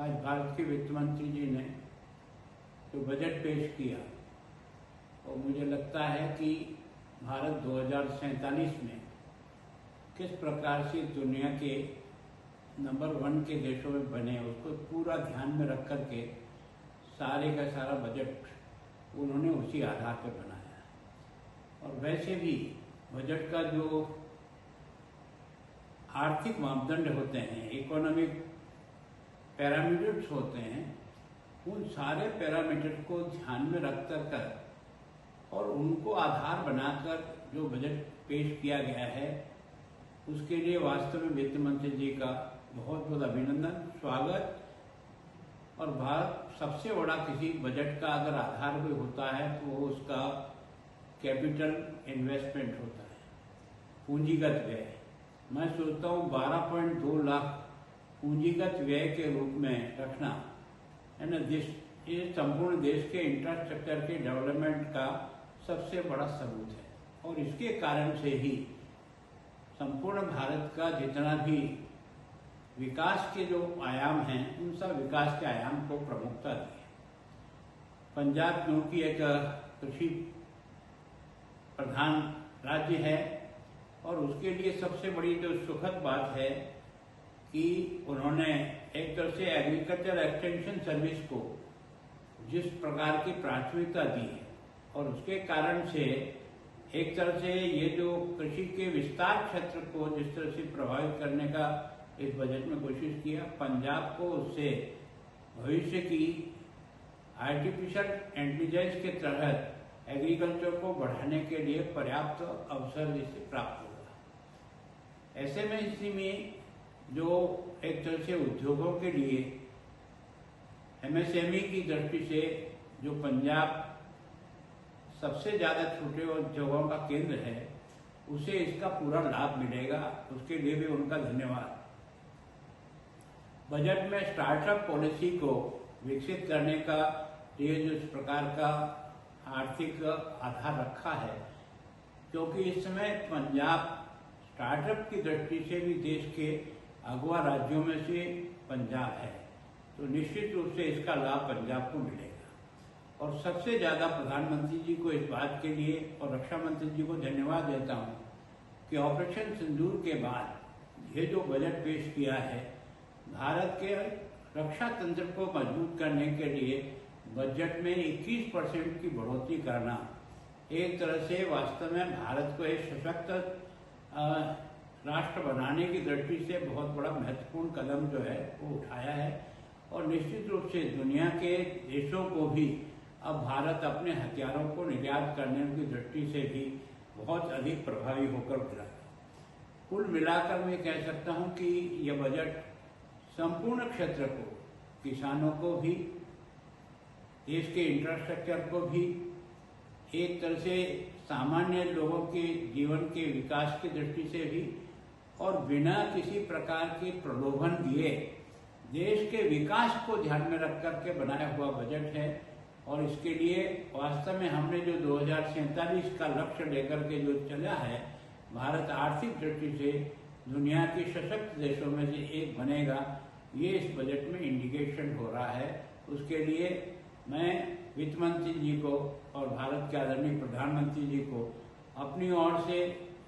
आज भारत के वित्त मंत्री जी ने जो बजट पेश किया और मुझे लगता है कि भारत 2047 में किस प्रकार से दुनिया के नंबर 1 के देशों में बने उसको पूरा ध्यान में रख कर के सारे का सारा बजट उन्होंने उसी आधार पर बनाया। और वैसे भी बजट का जो आर्थिक मापदंड होते हैं, इकोनॉमिक पैरामीटर्स होते हैं, उन सारे पैरामीटर को ध्यान में रख कर और उनको आधार बनाकर जो बजट पेश किया गया है उसके लिए वास्तव में वित्त मंत्री जी का बहुत बहुत अभिनंदन, स्वागत। और भारत सबसे बड़ा किसी बजट का अगर आधार कोई होता है तो वो उसका कैपिटल इन्वेस्टमेंट होता है, पूंजीगत व्यय। मैं सोचता हूँ 12.2 लाख पूंजीगत व्यय के रूप में रखना है ना, ये संपूर्ण देश के इंफ्रास्ट्रक्चर के डेवलपमेंट का सबसे बड़ा सबूत है। और इसके कारण से ही संपूर्ण भारत का जितना भी विकास के जो आयाम हैं उन सब विकास के आयाम को प्रमुखता दी है। पंजाब क्योंकि एक कृषि प्रधान राज्य है और उसके लिए सबसे बड़ी जो सुखद बात है कि उन्होंने एक तरह से एग्रीकल्चर एक्सटेंशन सर्विस को जिस प्रकार की प्राथमिकता दी है और उसके कारण से एक तरह से ये जो कृषि के विस्तार क्षेत्र को जिस तरह से प्रभावित करने का इस बजट में कोशिश किया, पंजाब को उससे भविष्य की आर्टिफिशियल इंटेलिजेंस के तहत एग्रीकल्चर को बढ़ाने के लिए पर्याप्त अवसर इससे प्राप्त होगा। ऐसे में इसी में जो एक तरह से उद्योगों के लिए एमएसएमई की दृष्टि से जो पंजाब सबसे ज़्यादा छोटे उद्योगों का केंद्र है उसे इसका पूरा लाभ मिलेगा, उसके लिए भी उनका धन्यवाद। बजट में स्टार्टअप पॉलिसी को विकसित करने का लिए जो इस प्रकार का आर्थिक आधार रखा है, क्योंकि इस समय पंजाब स्टार्टअप की दृष्टि से भी देश के अगुआ राज्यों में से पंजाब है, तो निश्चित रूप से इसका लाभ पंजाब को मिलेगा। और सबसे ज़्यादा प्रधानमंत्री जी को इस बात के लिए और रक्षा मंत्री जी को धन्यवाद देता हूँ कि ऑपरेशन सिंदूर के बाद ये जो बजट पेश किया है, भारत के रक्षा तंत्र को मजबूत करने के लिए बजट में 21% की बढ़ोतरी करना एक तरह से वास्तव में भारत को एक सशक्त राष्ट्र बनाने की दृष्टि से बहुत बड़ा महत्वपूर्ण कदम जो है वो उठाया है। और निश्चित रूप से दुनिया के देशों को भी अब भारत अपने हथियारों को निर्यात करने की दृष्टि से भी बहुत अधिक प्रभावी होकर उभरा है। कुल मिलाकर मैं कह सकता हूँ कि यह बजट संपूर्ण क्षेत्र को, किसानों को भी, देश के इंफ्रास्ट्रक्चर को भी, एक तरह से सामान्य लोगों के जीवन के विकास की दृष्टि से भी और बिना किसी प्रकार के प्रलोभन दिए देश के विकास को ध्यान में रख कर के बनाया हुआ बजट है। और इसके लिए वास्तव में हमने जो 2047 का लक्ष्य लेकर के जो चला है, भारत आर्थिक दृष्टि से दुनिया के सशक्त देशों में से एक बनेगा, ये इस बजट में इंडिकेशन हो रहा है। उसके लिए मैं वित्त मंत्री जी को और भारत के आदरणीय प्रधानमंत्री जी को अपनी ओर से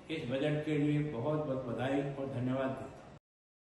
इस बजट के लिए बहुत बहुत बधाई और धन्यवाद